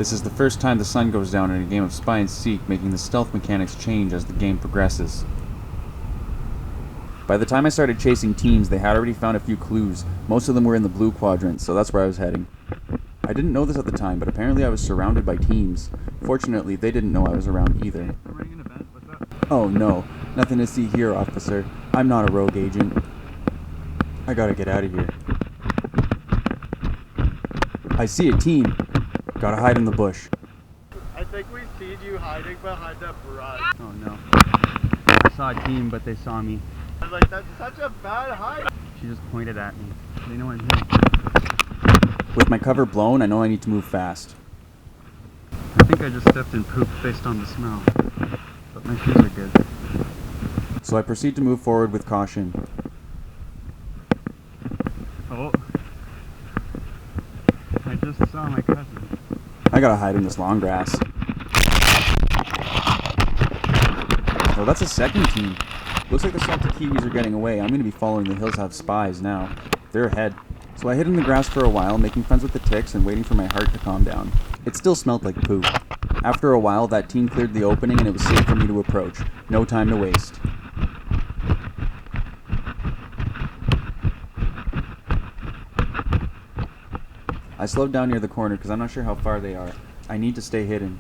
This is the first time the sun goes down in a game of SpyNSeek, making the stealth mechanics change as the game progresses. By the time I started chasing teams, they had already found a few clues. Most of them were in the blue quadrant, so that's where I was heading. I didn't know this at the time, but apparently I was surrounded by teams. Fortunately, they didn't know I was around either. I'm running an event. What's up? Oh no, nothing to see here, officer. I'm not a rogue agent. I gotta get out of here. I see a team. Gotta hide in the bush. I think we seen you hiding behind that brush. Oh no. I saw a team, but they saw me. I was like, that's such a bad hide. She just pointed at me. They know I'm here. With my cover blown, I know I need to move fast. I think I just stepped in poop based on the smell. But my shoes are good. So I proceed to move forward with caution. Oh. I just saw my cousin. I gotta hide in this long grass. Oh, that's a second team. Looks like the salty kiwis are getting away. I'm gonna be following the hills have spies now. They're ahead. So I hid in the grass for a while, making friends with the ticks and waiting for my heart to calm down. It still smelled like poop. After a while, that team cleared the opening and it was safe for me to approach. No time to waste. I slowed down near the corner because I'm not sure how far they are. I need to stay hidden.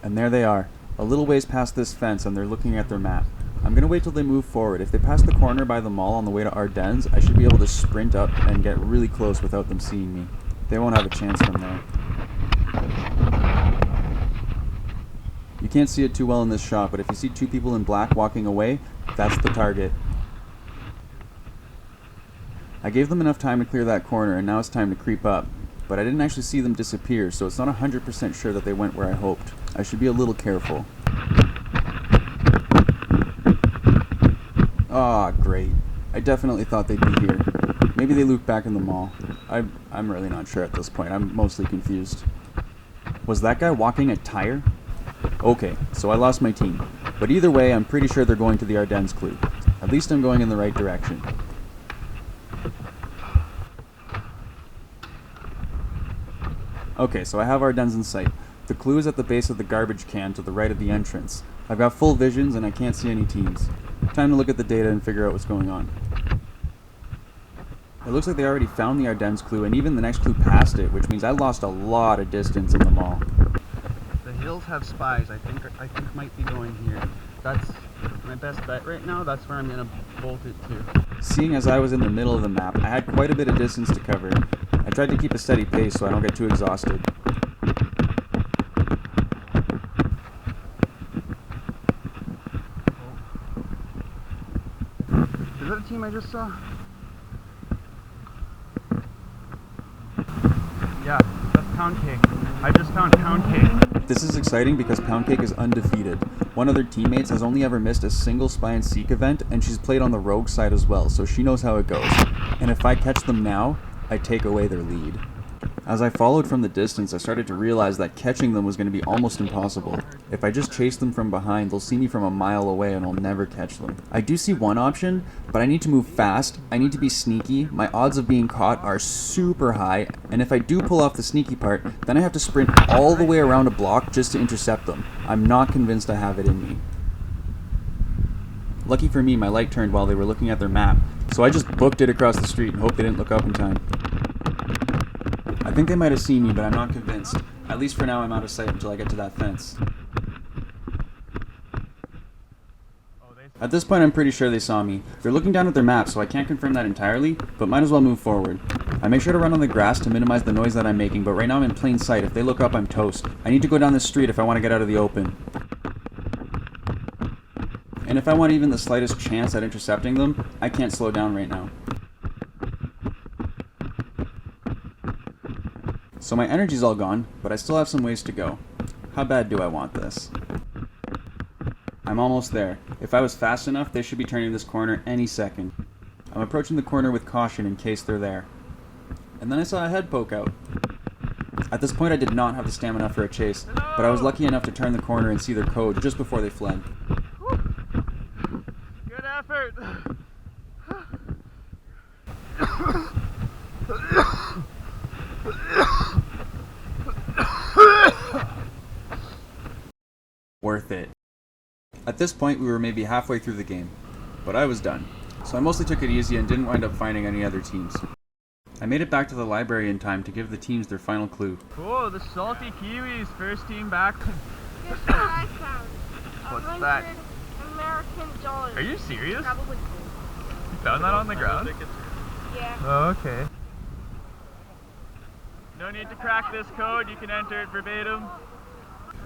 And there they are, a little ways past this fence, and they're looking at their map. I'm gonna wait till they move forward. If they pass the corner by the mall on the way to Ardennes, I should be able to sprint up and get really close without them seeing me. They won't have a chance from there. You can't see it too well in this shot, but if you see two people in black walking away, that's the target. I gave them enough time to clear that corner, and now it's time to creep up. But I didn't actually see them disappear, so it's not 100% sure that they went where I hoped. I should be a little careful. Ah, great. I definitely thought they'd be here. Maybe they looped back in the mall. I'm really not sure at this point. I'm mostly confused. Was that guy walking a tire? Okay, so I lost my team. But either way, I'm pretty sure they're going to the Ardennes clue. At least I'm going in the right direction. Okay, so I have Ardennes in sight. The clue is at the base of the garbage can to the right of the entrance. I've got full visions and I can't see any teams. Time to look at the data and figure out what's going on. It looks like they already found the Ardennes clue and even the next clue past it, which means I lost a lot of distance in the mall. The hills have spies. I think might be going here. That's my best bet right now. That's where I'm gonna bolt it to. Seeing as I was in the middle of the map, I had quite a bit of distance to cover. I tried to keep a steady pace so I don't get too exhausted. Is that a team I just saw? Yeah, that's Pound Cake. I just found Pound Cake. This is exciting because Pound Cake is undefeated. One of their teammates has only ever missed a single SpyNSeek event, and she's played on the rogue side as well, so she knows how it goes. And if I catch them now, I take away their lead. As I followed from the distance, I started to realize that catching them was going to be almost impossible. If I just chase them from behind, they'll see me from a mile away and I'll never catch them. I do see one option, but I need to move fast, I need to be sneaky, my odds of being caught are super high, and if I do pull off the sneaky part, then I have to sprint all the way around a block just to intercept them. I'm not convinced I have it in me. Lucky for me, my light turned while they were looking at their map, so I just booked it across the street and hoped they didn't look up in time. I think they might have seen me, but I'm not convinced. At least for now, I'm out of sight until I get to that fence. At this point, I'm pretty sure they saw me. They're looking down at their map, so I can't confirm that entirely, but might as well move forward. I make sure to run on the grass to minimize the noise that I'm making, but right now I'm in plain sight. If they look up, I'm toast. I need to go down this street if I want to get out of the open. And if I want even the slightest chance at intercepting them, I can't slow down right now. So my energy's all gone, but I still have some ways to go. How bad do I want this? I'm almost there. If I was fast enough, they should be turning this corner any second. I'm approaching the corner with caution in case they're there. And then I saw a head poke out. At this point I did not have the stamina for a chase, but I was lucky enough to turn the corner and see their code just before they fled. Good effort. worth it. At this point, we were maybe halfway through the game, but I was done. So I mostly took it easy and didn't wind up finding any other teams. I made it back to the library in time to give the teams their final clue. Cool, the salty kiwis, first team back. Guess what I found? What's that? $100. Are you serious? Probably. You found that on the ground? Yeah. Oh, okay. No need to crack this code, you can enter it verbatim.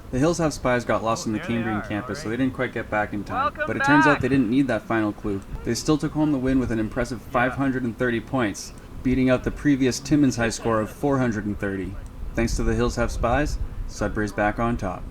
The Hills Have Spies got lost on the there they Cambrian are, campus, so alright. they didn't quite get back in time. Welcome But it turns out back! they didn't need that final clue. They still took home the win with an impressive 530 points, beating out the previous Timmins high score of 430. Thanks to the Hills Have Spies, Sudbury's back on top.